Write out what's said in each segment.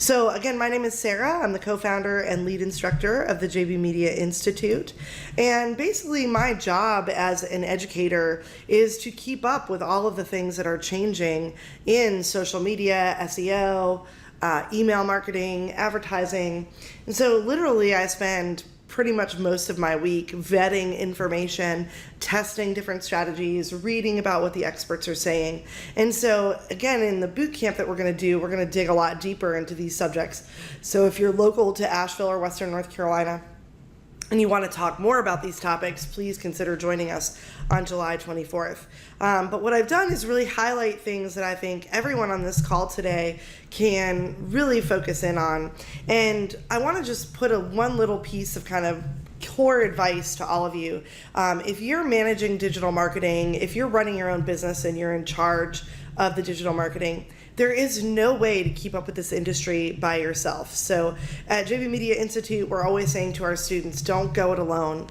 So again, my name is Sarah. I'm the co-founder and lead instructor of the JB Media Institute. And basically my job as an educator is to keep up with all of the things that are changing in social media, SEO, email marketing, advertising. And so literally I spend pretty much most of my week vetting information, testing different strategies, reading about what the experts are saying. And so again, in the boot camp that we're going to do, we're going to dig a lot deeper into these subjects. So if you're local to Asheville or Western North Carolina and you want to talk more about these topics, please consider joining us on July 24th. But what I've done is really highlight things that I think everyone on this call today can really focus in on. And I want to just put one little piece of kind of core advice to all of you. If you're managing digital marketing, if you're running your own business and you're in charge of the digital marketing, there is no way to keep up with this industry by yourself. So at JB Media Institute, we're always saying to our students, don't go it alone.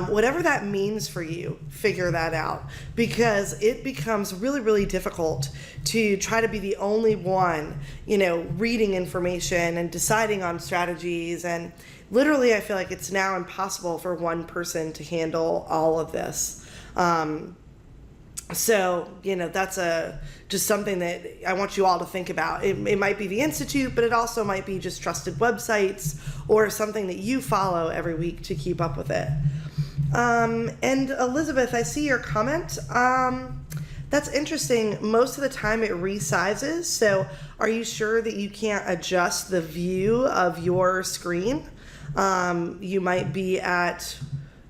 Whatever that means for you, figure that out, because it becomes really, really difficult to try to be the only one, reading information and deciding on strategies. And literally, I feel like it's now impossible for one person to handle all of this. So, that's just something that I want you all to think about. It might be the Institute, but it also might be just trusted websites or something that you follow every week to keep up with it. And Elizabeth, I see your comment. That's interesting. Most of the time it resizes. So are you sure that you can't adjust the view of your screen? You might be at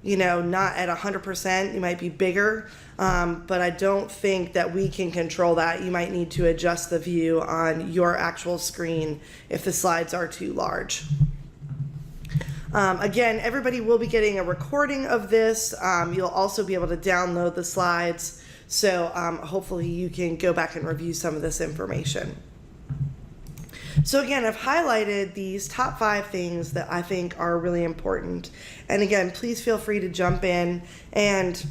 not at 100%, you might be bigger, but I don't think that we can control that. You might need to adjust the view on your actual screen if the slides are too large. Again, everybody will be getting a recording of this. You'll also be able to download the slides, so hopefully you can go back and review some of this information. So again, I've highlighted these top 5 things that I think are really important. And again, please feel free to jump in and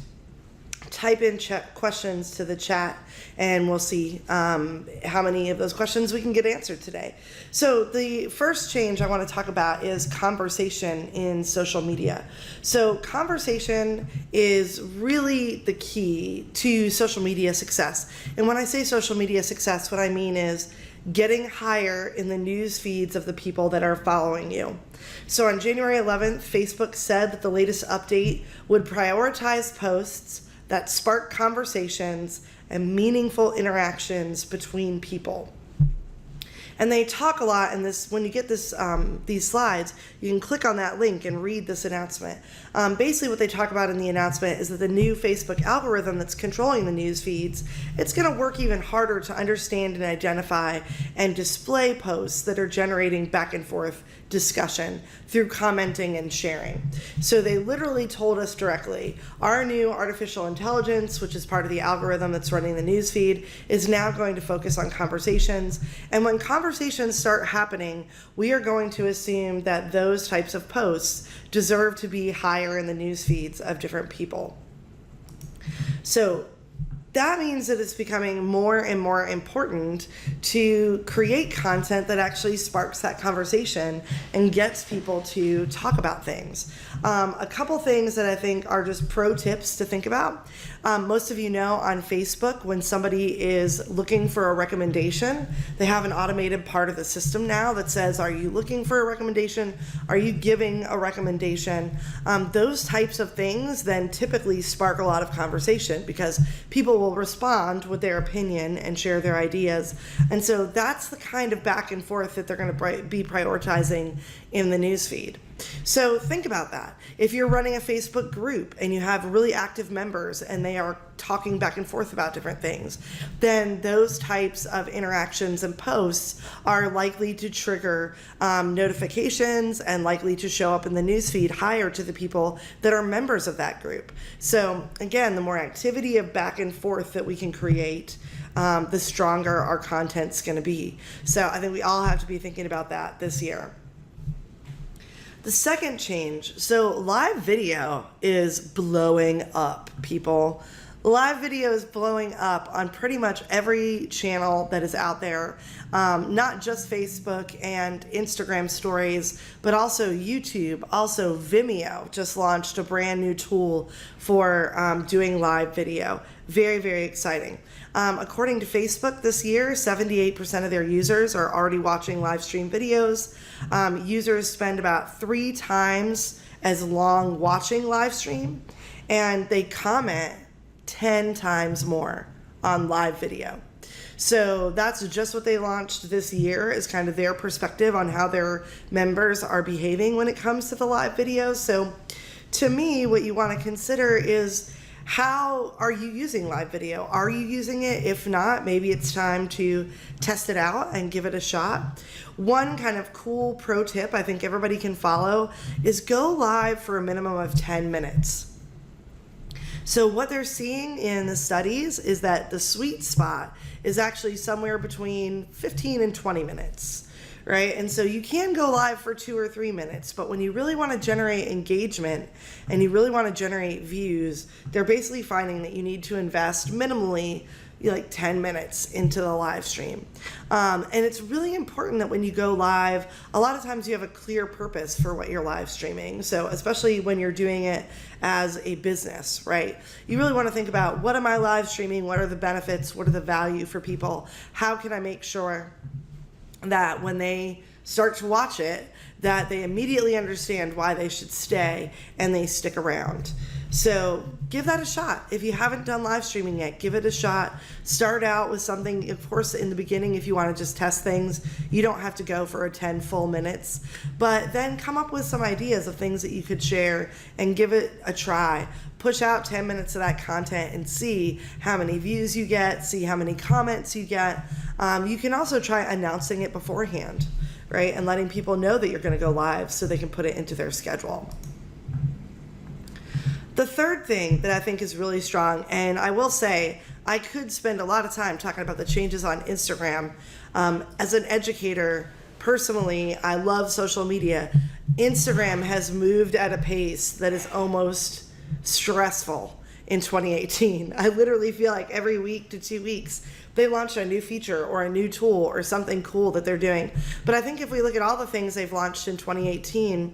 type in questions to the chat, and we'll see how many of those questions we can get answered today. So the first change I want to talk about is conversation in social media. So conversation is really the key to social media success. And when I say social media success, what I mean is getting higher in the news feeds of the people that are following you. So on January 11th, Facebook said that the latest update would prioritize posts that spark conversations and meaningful interactions between people. And they talk a lot in this. When you get these slides, you can click on that link and read this announcement. Basically what they talk about in the announcement is that the new Facebook algorithm that's controlling the news feeds, it's going to work even harder to understand and identify and display posts that are generating back and forth discussion through commenting and sharing. So they literally told us directly, our new artificial intelligence, which is part of the algorithm that's running the news feed, is now going to focus on conversations. And when conversations start happening, we are going to assume that those types of posts deserve to be higher in the news feeds of different people. So that means that it's becoming more and more important to create content that actually sparks that conversation and gets people to talk about things. A couple things that I think are just pro tips to think about. Most of you know on Facebook, when somebody is looking for a recommendation, they have an automated part of the system now that says, are you looking for a recommendation? Are you giving a recommendation? Those types of things then typically spark a lot of conversation because people will respond with their opinion and share their ideas. And so that's the kind of back and forth that they're going to be prioritizing in the newsfeed. So think about that. If you're running a Facebook group and you have really active members and they are talking back and forth about different things, then those types of interactions and posts are likely to trigger notifications and likely to show up in the newsfeed higher to the people that are members of that group. So again, the more activity of back and forth that we can create, the stronger our content's going to be. So I think we all have to be thinking about that this year. The second change, so live video is blowing up, people. Live video is blowing up on pretty much every channel that is out there, not just Facebook and Instagram stories, but also YouTube. Also, Vimeo just launched a brand new tool for doing live video. Very, very exciting. According to Facebook this year, 78% of their users are already watching live stream videos. Users spend about 3 times as long watching live stream, and they comment 10 times more on live video. So that's just what they launched this year, is kind of their perspective on how their members are behaving when it comes to the live videos. So to me, what you want to consider is, how are you using live video? Are you using it? If not, maybe it's time to test it out and give it a shot. One kind of cool pro tip I think everybody can follow is go live for a minimum of 10 minutes. So what they're seeing in the studies is that the sweet spot is actually somewhere between 15 and 20 minutes, right? And so you can go live for 2 or 3 minutes, but when you really want to generate engagement and you really want to generate views, they're basically finding that you need to invest minimally like 10 minutes into the live stream. And it's really important that when you go live, a lot of times you have a clear purpose for what you're live streaming. So especially when you're doing it as a business, right? You really want to think about, what am I live streaming? What are the benefits? What are the value for people? How can I make sure that when they start to watch it, that they immediately understand why they should stay and they stick around? So give that a shot. If you haven't done live streaming yet, give it a shot. Start out with something, of course, in the beginning, if you want to just test things, you don't have to go for 10 full minutes, but then come up with some ideas of things that you could share and give it a try. Push out 10 minutes of that content and see how many views you get, see how many comments you get. You can also try announcing it beforehand, right? And letting people know that you're going to go live so they can put it into their schedule. The third thing that I think is really strong, and I will say, I could spend a lot of time talking about the changes on Instagram. As an educator, personally, I love social media. Instagram has moved at a pace that is almost stressful in 2018. I literally feel like every week to 2 weeks, they launch a new feature or a new tool or something cool that they're doing. But I think if we look at all the things they've launched in 2018,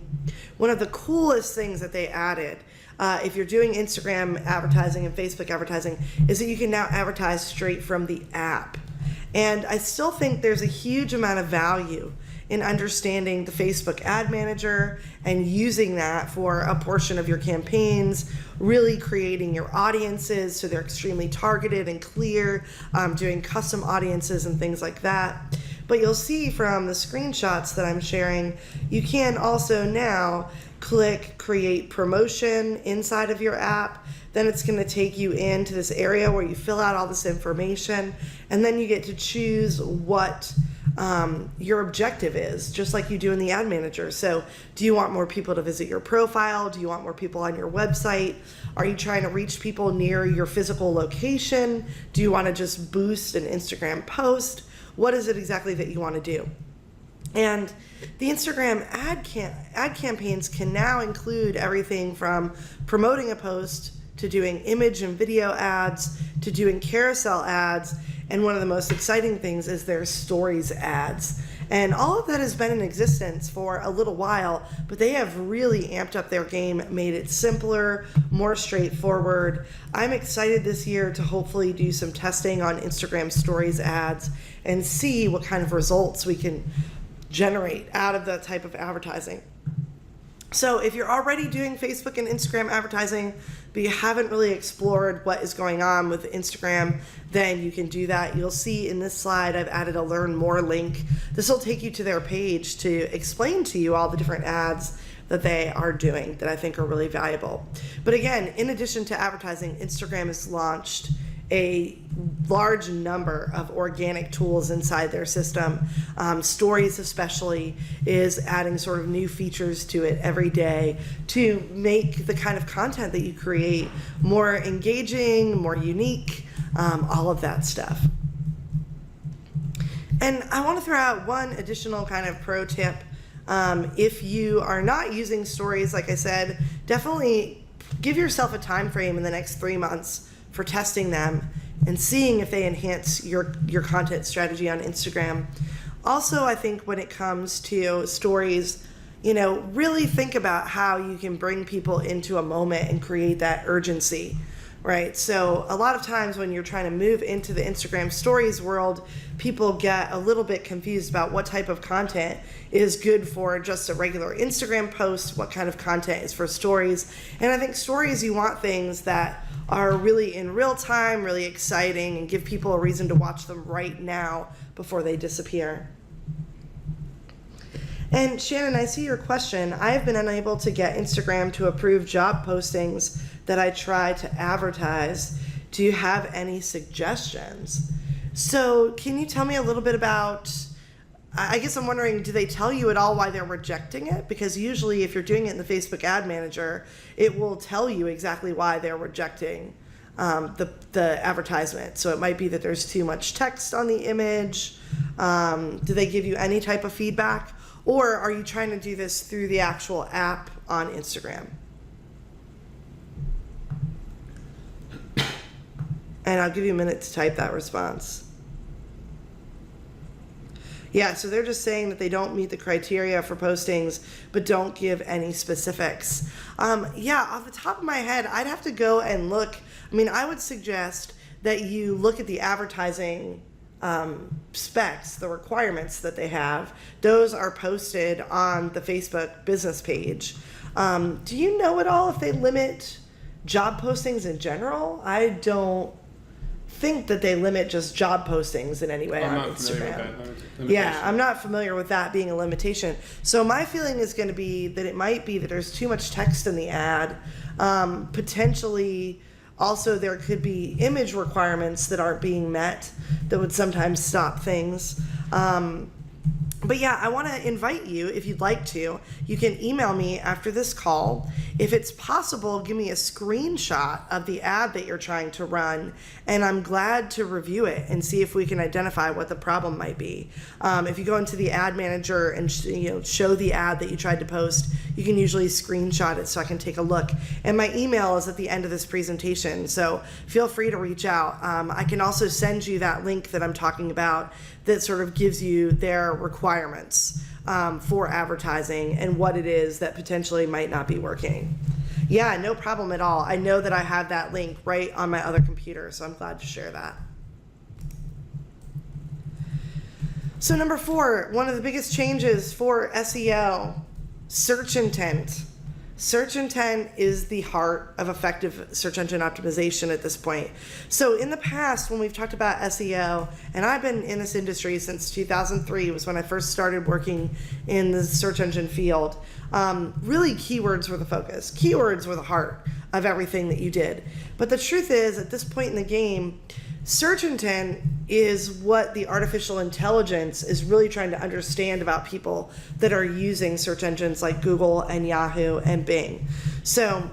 one of the coolest things that they added, if you're doing Instagram advertising and Facebook advertising, is that you can now advertise straight from the app. And I still think there's a huge amount of value in understanding the Facebook ad manager and using that for a portion of your campaigns, really creating your audiences so they're extremely targeted and clear, doing custom audiences and things like that. But you'll see from the screenshots that I'm sharing, you can also now click create promotion inside of your app. Then it's going to take you into this area where you fill out all this information, and then you get to choose what your objective is, just like you do in the ad manager. So do you want more people to visit your profile? Do you want more people on your website? Are you trying to reach people near your physical location? Do you want to just boost an Instagram post? What is it exactly that you want to do? And the Instagram ad campaigns can now include everything from promoting a post to doing image and video ads to doing carousel ads. And one of the most exciting things is their stories ads. And all of that has been in existence for a little while, but they have really amped up their game, made it simpler, more straightforward. I'm excited this year to hopefully do some testing on Instagram stories ads and see what kind of results we can generate out of that type of advertising. So if you're already doing Facebook and Instagram advertising, but you haven't really explored what is going on with Instagram, then you can do that. You'll see in this slide, I've added a learn more link. This will take you to their page to explain to you all the different ads that they are doing that I think are really valuable. But again, in addition to advertising, Instagram has launched a large number of organic tools inside their system. Stories especially is adding sort of new features to it every day to make the kind of content that you create more engaging, more unique, all of that stuff. And I want to throw out one additional kind of pro tip. If you are not using stories, like I said, definitely give yourself a time frame in the next 3 months for testing them and seeing if they enhance your content strategy on Instagram. Also, I think when it comes to stories, really think about how you can bring people into a moment and create that urgency, right? So a lot of times when you're trying to move into the Instagram stories world, people get a little bit confused about what type of content is good for just a regular Instagram post, what kind of content is for stories. And I think stories, you want things that are really in real time, really exciting, and give people a reason to watch them right now before they disappear. And Shannon, I see your question. I have been unable to get Instagram to approve job postings that I try to advertise. Do you have any suggestions? So can you tell me a little bit about, I guess I'm wondering, do they tell you at all why they're rejecting it? Because usually if you're doing it in the Facebook Ad Manager, it will tell you exactly why they're rejecting the advertisement. So it might be that there's too much text on the image. Do they give you any type of feedback? Or are you trying to do this through the actual app on Instagram? And I'll give you a minute to type that response. Yeah, so they're just saying that they don't meet the criteria for postings, but don't give any specifics. Yeah, off the top of my head, I'd have to go and look. I mean, I would suggest that you look at the advertising specs, the requirements that they have. Those are posted on the Facebook business page. Do you know at all if they limit job postings in general? I don't think that they limit just job postings in any way on Instagram. Yeah, I'm not familiar with that being a limitation. So my feeling is going to be that it might be that there's too much text in the ad. Potentially, also there could be image requirements that aren't being met that would sometimes stop things. But yeah, I want to invite you, if you'd like to, you can email me after this call. If it's possible, give me a screenshot of the ad that you're trying to run, and I'm glad to review it and see if we can identify what the problem might be. If you go into the ad manager and show the ad that you tried to post, you can usually screenshot it so I can take a look. And my email is at the end of this presentation, so feel free to reach out. I can also send you that link that I'm talking about that sort of gives you their requirements for advertising and what it is that potentially might not be working. Yeah, no problem at all. I know that I have that link right on my other computer, so I'm glad to share that. So number 4, one of the biggest changes for SEO, search intent. Search intent is the heart of effective search engine optimization at this point. So in the past, when we've talked about SEO, and I've been in this industry since 2003 was when I first started working in the search engine field, really keywords were the focus. Keywords were the heart of everything that you did. But the truth is, at this point in the game, search intent is what the artificial intelligence is really trying to understand about people that are using search engines like Google and Yahoo and Bing. So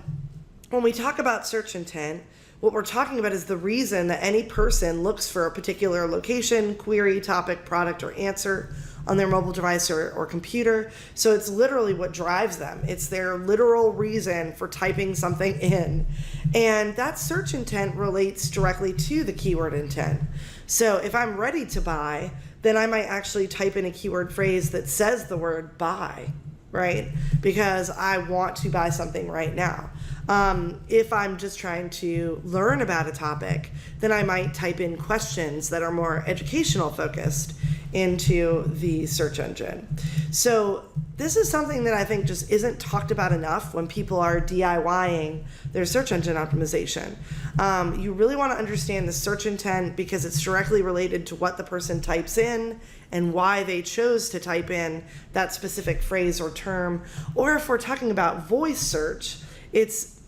when we talk about search intent, what we're talking about is the reason that any person looks for a particular location, query, topic, product, or answer on their mobile device or computer. So it's literally what drives them. It's their literal reason for typing something in. And that search intent relates directly to the keyword intent. So if I'm ready to buy, then I might actually type in a keyword phrase that says the word buy, right? Because I want to buy something right now. If I'm just trying to learn about a topic, then I might type in questions that are more educational focused into the search engine. So this is something that I think just isn't talked about enough when people are DIYing their search engine optimization. You really want to understand the search intent because it's directly related to what the person types in and why they chose to type in that specific phrase or term. Or if we're talking about voice search, it's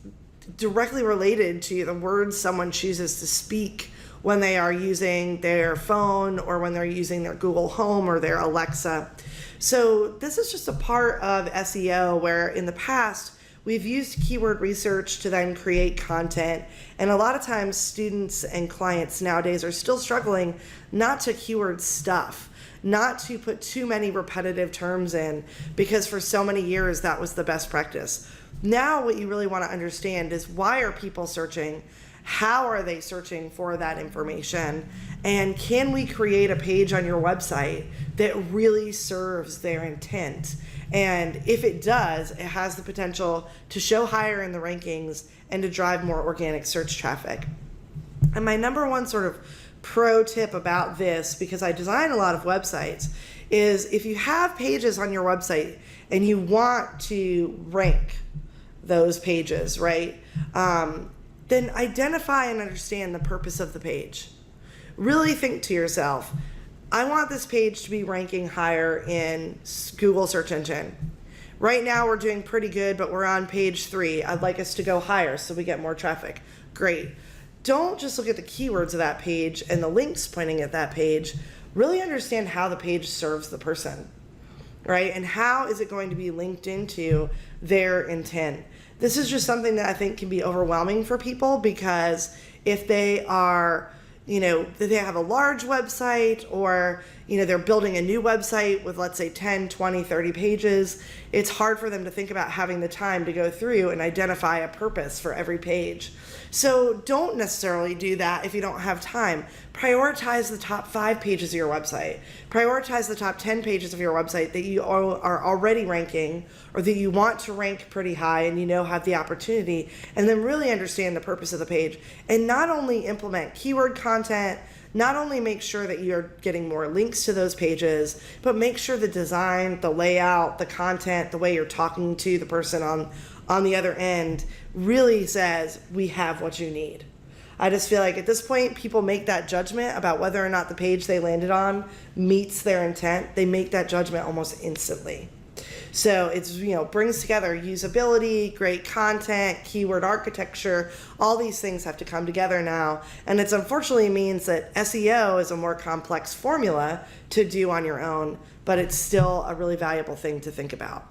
directly related to the words someone chooses to speak when they are using their phone or when they're using their Google Home or their Alexa. So this is just a part of SEO where in the past we've used keyword research to then create content, and a lot of times students and clients nowadays are still struggling not to keyword stuff, not to put too many repetitive terms in, because for so many years that was the best practice. Now what you really want to understand is why are people searching How are they searching for that information? And can we create a page on your website that really serves their intent? And if it does, it has the potential to show higher in the rankings and to drive more organic search traffic. And my number one sort of pro tip about this, because I design a lot of websites, is if you have pages on your website and you want to rank those pages, right? Then identify and understand the purpose of the page. Really think to yourself, I want this page to be ranking higher in Google search engine. Right now we're doing pretty good, but we're on page 3. I'd like us to go higher so we get more traffic. Great. Don't just look at the keywords of that page and the links pointing at that page. Really understand how the page serves the person, right? And how is it going to be linked into their intent? This is just something that I think can be overwhelming for people, because if they are, they have a large website, or, they're building a new website with, let's say, 10, 20, 30 pages, it's hard for them to think about having the time to go through and identify a purpose for every page. So don't necessarily do that if you don't have time. Prioritize the top 5 pages of your website. Prioritize the top 10 pages of your website that you are already ranking, or that you want to rank pretty high and have the opportunity, and then really understand the purpose of the page. And not only implement keyword content, not only make sure that you're getting more links to those pages, but make sure the design, the layout, the content, the way you're talking to the person on the other end really says, we have what you need. I just feel like at this point, people make that judgment about whether or not the page they landed on meets their intent. They make that judgment almost instantly. So it's, brings together usability, great content, keyword architecture. All these things have to come together now. And it's unfortunately means that SEO is a more complex formula to do on your own, but it's still a really valuable thing to think about.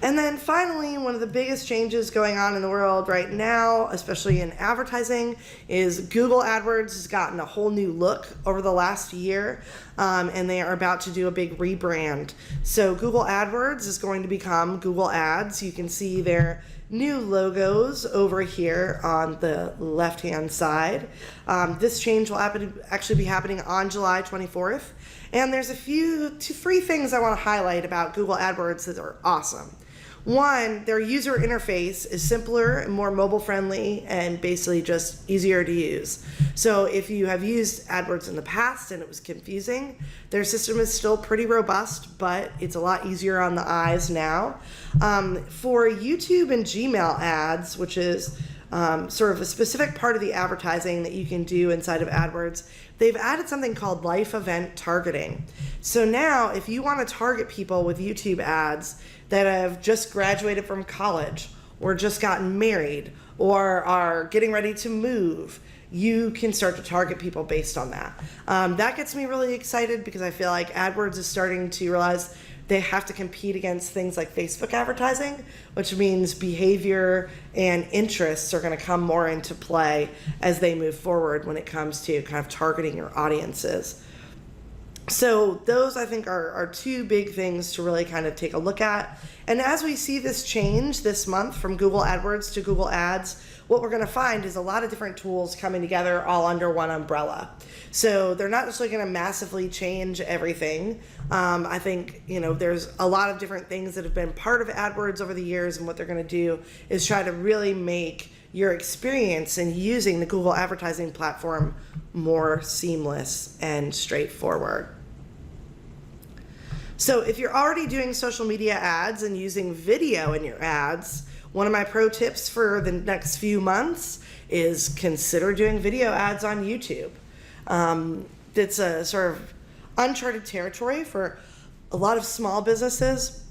And then finally, one of the biggest changes going on in the world right now, especially in advertising, is Google AdWords has gotten a whole new look over the last year, and they are about to do a big rebrand. So Google AdWords is going to become Google Ads. You can see their new logos over here on the left-hand side. This change will actually be happening on July 24th. And there's three things I want to highlight about Google AdWords that are awesome. One, their user interface is simpler and more mobile friendly and basically just easier to use. So if you have used AdWords in the past and it was confusing, their system is still pretty robust, but it's a lot easier on the eyes now. For YouTube and Gmail ads, which is sort of a specific part of the advertising that you can do inside of AdWords, they've added something called life event targeting. So now if you want to target people with YouTube ads that have just graduated from college, or just gotten married, or are getting ready to move, you can start to target people based on that. That gets me really excited, because I feel like AdWords is starting to realize they have to compete against things like Facebook advertising, which means behavior and interests are going to come more into play as they move forward when it comes to kind of targeting your audiences. So those, I think, are two big things to really kind of take a look at. And as we see this change this month from Google AdWords to Google Ads, what we're going to find is a lot of different tools coming together all under one umbrella. So they're not just going to massively change everything. I think, there's a lot of different things that have been part of AdWords over the years, and what they're going to do is try to really make your experience in using the Google advertising platform more seamless and straightforward. So if you're already doing social media ads and using video in your ads, one of my pro tips for the next few months is consider doing video ads on YouTube. It's a sort of uncharted territory for a lot of small businesses.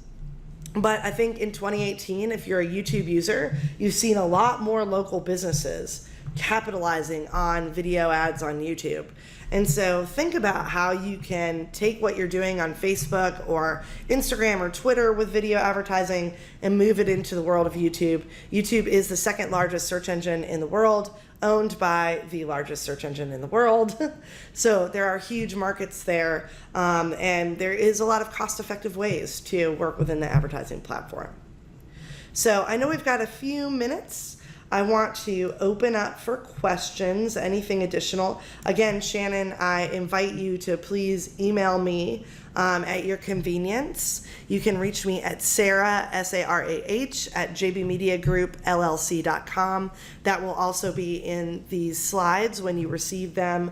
But I think in 2018, if you're a YouTube user, you've seen a lot more local businesses capitalizing on video ads on YouTube. And so think about how you can take what you're doing on Facebook or Instagram or Twitter with video advertising and move it into the world of YouTube. YouTube is the second largest search engine in the world, owned by the largest search engine in the world. So there are huge markets there, and there is a lot of cost-effective ways to work within the advertising platform. So I know we've got a few minutes. I want to open up for questions, anything additional. Again, Shannon, I invite you to please email me at your convenience. You can reach me at Sarah, S-A-R-A-H, at jbmediagroupllc.com. That will also be in these slides when you receive them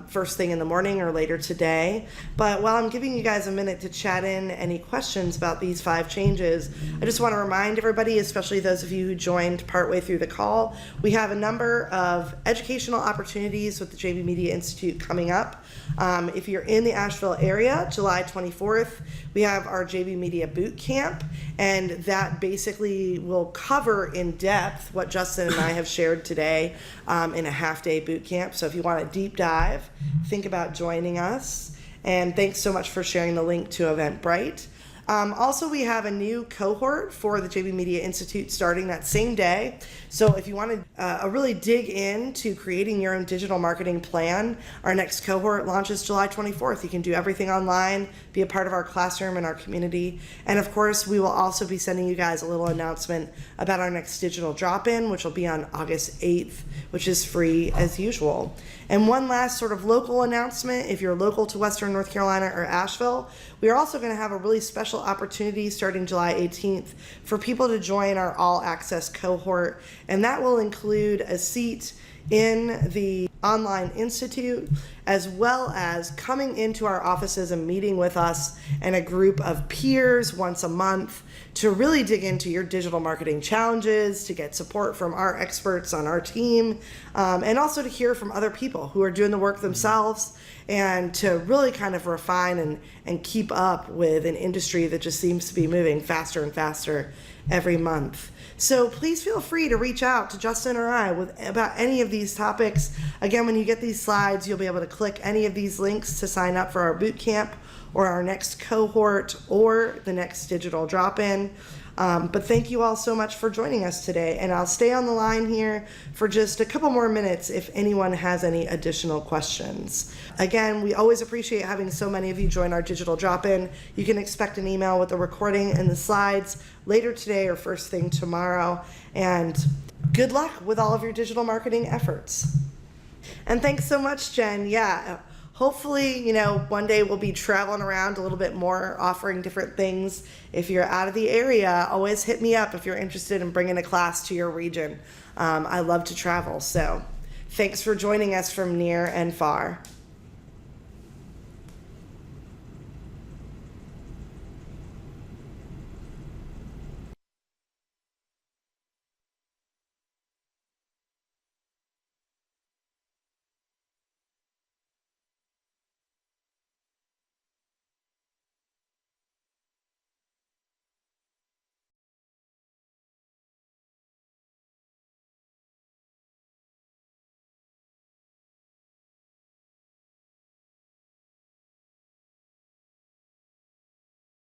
first thing in the morning or later today. But while I'm giving you guys a minute to chat in any questions about these 5 changes, I just want to remind everybody, especially those of you who joined partway through the call, we have a number of educational opportunities with the JB Media Institute coming up. If you're in the Asheville area, July 24th, we have our JB Media Boot Camp, and that basically will cover in depth what Justin and I have shared today in a half-day boot camp. So if you want a deep dive, think about joining us. And thanks so much for sharing the link to Eventbrite. Also, we have a new cohort for the JB Media Institute starting that same day. So if you want to really dig into creating your own digital marketing plan, our next cohort launches July 24th. You can do everything online, be a part of our classroom and our community. And of course, we will also be sending you guys a little announcement about our next digital drop-in, which will be on August 8th, which is free as usual. And one last sort of local announcement, if you're local to Western North Carolina or Asheville, we are also going to have a really special opportunity starting July 18th for people to join our all access cohort, and that will include a seat in the online institute, as well as coming into our offices and meeting with us and a group of peers once a month to really dig into your digital marketing challenges, to get support from our experts on our team, and also to hear from other people who are doing the work themselves, and to really kind of refine and keep up with an industry that just seems to be moving faster and faster every month. So please feel free to reach out to Justin or I about any of these topics. Again, when you get these slides, you'll be able to click any of these links to sign up for our boot camp or our next cohort or the next digital drop-in. But thank you all so much for joining us today, and I'll stay on the line here for just a couple more minutes if anyone has any additional questions. Again, we always appreciate having so many of you join our digital drop-in. You can expect an email with the recording and the slides later today or first thing tomorrow, and good luck with all of your digital marketing efforts. And thanks so much, Jen. Yeah. Hopefully, one day we'll be traveling around a little bit more, offering different things. If you're out of the area, always hit me up if you're interested in bringing a class to your region. I love to travel, so thanks for joining us from near and far.